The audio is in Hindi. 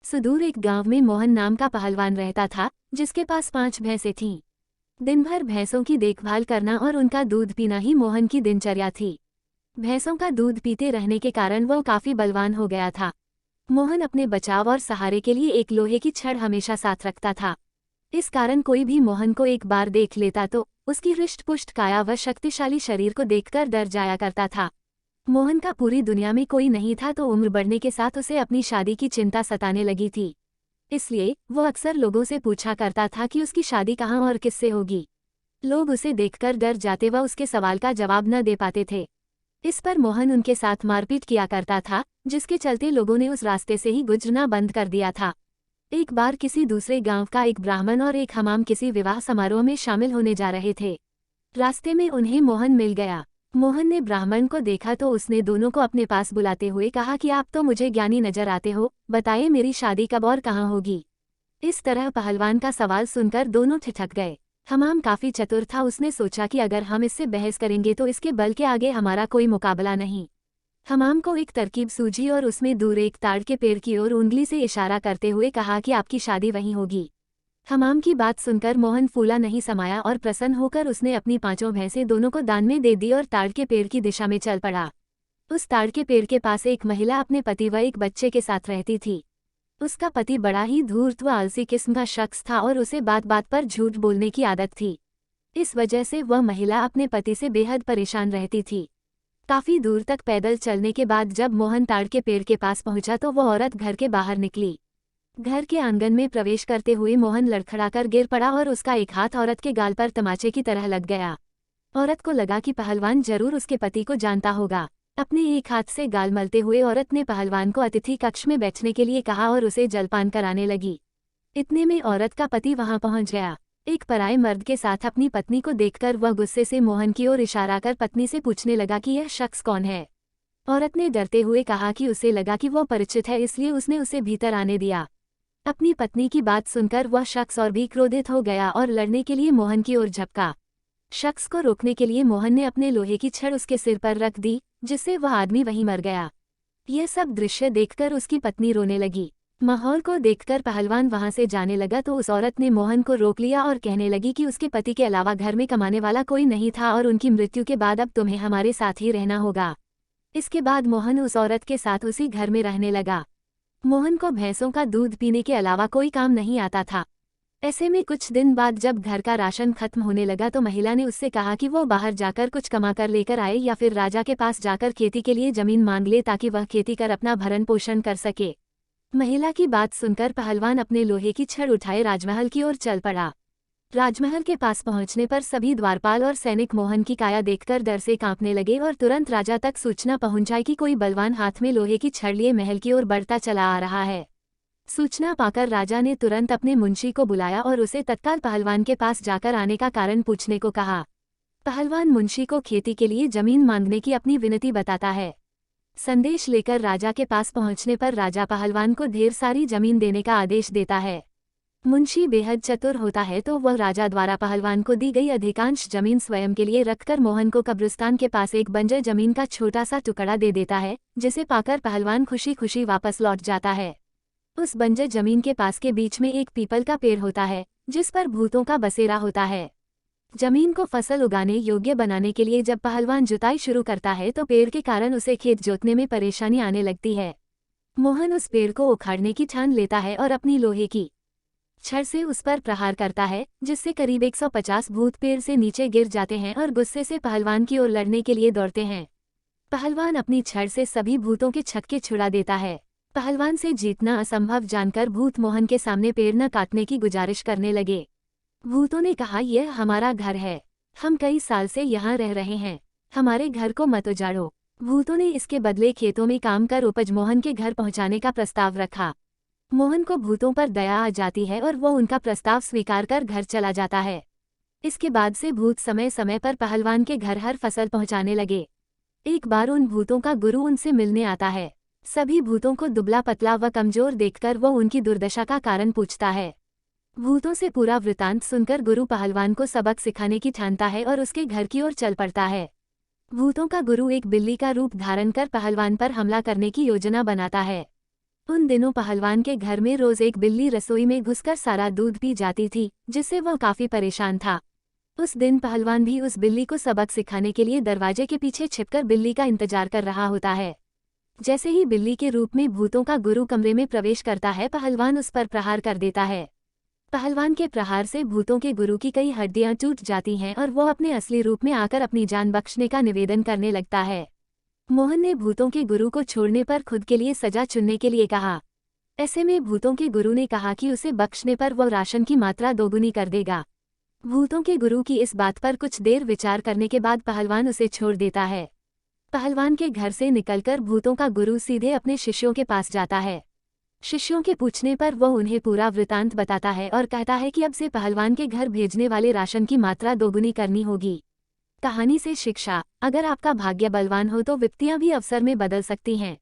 सुदूर एक गांव में मोहन नाम का पहलवान रहता था, जिसके पास 5 भैंसें थीं। दिन भर भैंसों की देखभाल करना और उनका दूध पीना ही मोहन की दिनचर्या थी। भैंसों का दूध पीते रहने के कारण वह काफी बलवान हो गया था। मोहन अपने बचाव और सहारे के लिए एक लोहे की छड़ हमेशा साथ रखता था। इस कारण कोई भी मोहन को एक बार देख लेता तो उसकी हृष्ट-पुष्ट काया व शक्तिशाली शरीर को देखकर डर जाया करता था। मोहन का पूरी दुनिया में कोई नहीं था, तो उम्र बढ़ने के साथ उसे अपनी शादी की चिंता सताने लगी थी। इसलिए वो अक्सर लोगों से पूछा करता था कि उसकी शादी कहाँ और किससे होगी। लोग उसे देखकर डर जाते व उसके सवाल का जवाब न दे पाते थे। इस पर मोहन उनके साथ मारपीट किया करता था, जिसके चलते लोगों ने उस रास्ते से ही गुजरना बंद कर दिया था। एक बार किसी दूसरे गांव का एक ब्राह्मण और एक हमाम किसी विवाह समारोह में शामिल होने जा रहे थे। रास्ते में उन्हें मोहन मिल गया। मोहन ने ब्राह्मण को देखा तो उसने दोनों को अपने पास बुलाते हुए कहा कि आप तो मुझे ज्ञानी नजर आते हो, बताइए मेरी शादी कब और कहाँ होगी। इस तरह पहलवान का सवाल सुनकर दोनों ठिठक गए। हमाम काफी चतुर था, उसने सोचा कि अगर हम इससे बहस करेंगे तो इसके बल के आगे हमारा कोई मुकाबला नहीं। हमाम को एक तरकीब सूझी और उसमें दूर एक ताड़ के पेड़ की ओर उंगली से इशारा करते हुए कहा कि आपकी शादी वहीं होगी। हमाम की बात सुनकर मोहन फूला नहीं समाया और प्रसन्न होकर उसने अपनी 5 भैंसें दोनों को दान में दे दी और ताड़ के पेड़ की दिशा में चल पड़ा। उस ताड़ के पेड़ के पास एक महिला अपने पति व एक बच्चे के साथ रहती थी। उसका पति बड़ा ही धूर्त व आलसी किस्म का शख्स था और उसे बात बात पर झूठ बोलने की आदत थी। इस वजह से वह महिला अपने पति से बेहद परेशान रहती थी। काफी दूर तक पैदल चलने के बाद जब मोहन ताड़ के पेड़ के पास पहुंचा तो वह औरत घर के बाहर निकली। घर के आंगन में प्रवेश करते हुए मोहन लड़खड़ाकर गिर पड़ा और उसका एक हाथ औरत के गाल पर तमाचे की तरह लग गया। औरत को लगा कि पहलवान जरूर उसके पति को जानता होगा। अपने एक हाथ से गाल मलते हुए औरत ने पहलवान को अतिथि कक्ष में बैठने के लिए कहा और उसे जलपान कराने लगी। इतने में औरत का पति वहां पहुंच गया। एक पराये मर्द के साथ अपनी पत्नी को देखकर वह गुस्से से मोहन की ओर इशारा कर पत्नी से पूछने लगा कि यह शख्स कौन है। औरत ने डरते हुए कहा कि उसे लगा कि वह परिचित है, इसलिए उसने उसे भीतर आने दिया। अपनी पत्नी की बात सुनकर वह शख्स और भी क्रोधित हो गया और लड़ने के लिए मोहन की ओर झपका। शख्स को रोकने के लिए मोहन ने अपने लोहे की छड़ उसके सिर पर रख दी, जिससे वह आदमी वहीं मर गया। यह सब दृश्य देखकर उसकी पत्नी रोने लगी। माहौल को देखकर पहलवान वहां से जाने लगा तो उस औरत ने मोहन को रोक लिया और कहने लगी कि उसके पति के अलावा घर में कमाने वाला कोई नहीं था और उनकी मृत्यु के बाद अब तुम्हें हमारे साथ ही रहना होगा। इसके बाद मोहन उस औरत के साथ उसी घर में रहने लगा। मोहन को भैंसों का दूध पीने के अलावा कोई काम नहीं आता था। ऐसे में कुछ दिन बाद जब घर का राशन खत्म होने लगा तो महिला ने उससे कहा कि वो बाहर जाकर कुछ कमाकर लेकर आए या फिर राजा के पास जाकर खेती के लिए जमीन मांग ले ताकि वह खेती कर अपना भरण पोषण कर सके। महिला की बात सुनकर पहलवान अपने लोहे की छड़ उठाए राजमहल की ओर चल पड़ा। राजमहल के पास पहुंचने पर सभी द्वारपाल और सैनिक मोहन की काया देखकर डर से कांपने लगे और तुरंत राजा तक सूचना पहुंचाई कि कोई बलवान हाथ में लोहे की छड़ लिए महल की ओर बढ़ता चला आ रहा है। सूचना पाकर राजा ने तुरंत अपने मुंशी को बुलाया और उसे तत्काल पहलवान के पास जाकर आने का कारण पूछने को कहा। पहलवान मुंशी को खेती के लिए जमीन मांगने की अपनी विनती बताता है। संदेश लेकर राजा के पास पहुंचने पर राजा पहलवान को ढेर सारी जमीन देने का आदेश देता है। मुंशी बेहद चतुर होता है तो वह राजा द्वारा पहलवान को दी गई अधिकांश जमीन स्वयं के लिए रखकर मोहन को कब्रिस्तान के पास एक बंजर जमीन का छोटा सा टुकड़ा दे देता है, जिसे पाकर पहलवान खुशी खुशी वापस लौट जाता है। उस बंजर जमीन के पास के बीच में एक पीपल का पेड़ होता है, जिस पर भूतों का बसेरा होता है। जमीन को फसल उगाने योग्य बनाने के लिए जब पहलवान जुताई शुरू करता है तो पेड़ के कारण उसे खेत जोतने में परेशानी आने लगती है। मोहन उस पेड़ को उखाड़ने की ठान लेता है और अपनी लोहे की छड़ से उस पर प्रहार करता है, जिससे करीब 150 भूत पेड़ से नीचे गिर जाते हैं और गुस्से से पहलवान की ओर लड़ने के लिए दौड़ते हैं। पहलवान अपनी छड़ से सभी भूतों के छक्के छुड़ा देता है। पहलवान से जीतना असंभव जानकर भूत मोहन के सामने पेड़ न काटने की गुजारिश करने लगे। भूतों ने कहा, यह हमारा घर है, हम कई साल से यहाँ रह रहे हैं, हमारे घर को मत उजाड़ो। भूतों ने इसके बदले खेतों में काम कर उपज मोहन के घर पहुँचाने का प्रस्ताव रखा। मोहन को भूतों पर दया आ जाती है और वो उनका प्रस्ताव स्वीकार कर घर चला जाता है। इसके बाद से भूत समय समय पर पहलवान के घर हर फसल पहुँचाने लगे। एक बार उन भूतों का गुरु उनसे मिलने आता है। सभी भूतों को दुबला पतला व कमजोर देखकर वो उनकी दुर्दशा का कारण पूछता है। भूतों से पूरा वृतांत सुनकर गुरु पहलवान को सबक सिखाने की ठानता है और उसके घर की ओर चल पड़ता है। भूतों का गुरु एक बिल्ली का रूप धारण कर पहलवान पर हमला करने की योजना बनाता है। उन दिनों पहलवान के घर में रोज एक बिल्ली रसोई में घुसकर सारा दूध पी जाती थी, जिससे वह काफी परेशान था। उस दिन पहलवान भी उस बिल्ली को सबक सिखाने के लिए दरवाजे के पीछे छिपकर बिल्ली का इंतजार कर रहा होता है। जैसे ही बिल्ली के रूप में भूतों का गुरु कमरे में प्रवेश करता है, पहलवान उस पर प्रहार कर देता है। पहलवान के प्रहार से भूतों के गुरु की कई हड्डियां टूट जाती हैं और वो अपने असली रूप में आकर अपनी जान बख्शने का निवेदन करने लगता है। मोहन ने भूतों के गुरु को छोड़ने पर खुद के लिए सजा चुनने के लिए कहा। ऐसे में भूतों के गुरु ने कहा कि उसे बख्शने पर वह राशन की मात्रा दोगुनी कर देगा। भूतों के गुरु की इस बात पर कुछ देर विचार करने के बाद पहलवान उसे छोड़ देता है। पहलवान के घर से निकलकर भूतों का गुरु सीधे अपने शिष्यों के पास जाता है। शिष्यों के पूछने पर वह उन्हें पूरा वृतांत बताता है और कहता है कि अब से पहलवान के घर भेजने वाले राशन की मात्रा दोगुनी करनी होगी। कहानी से शिक्षा: अगर आपका भाग्य बलवान हो तो विपत्तियां भी अवसर में बदल सकती हैं।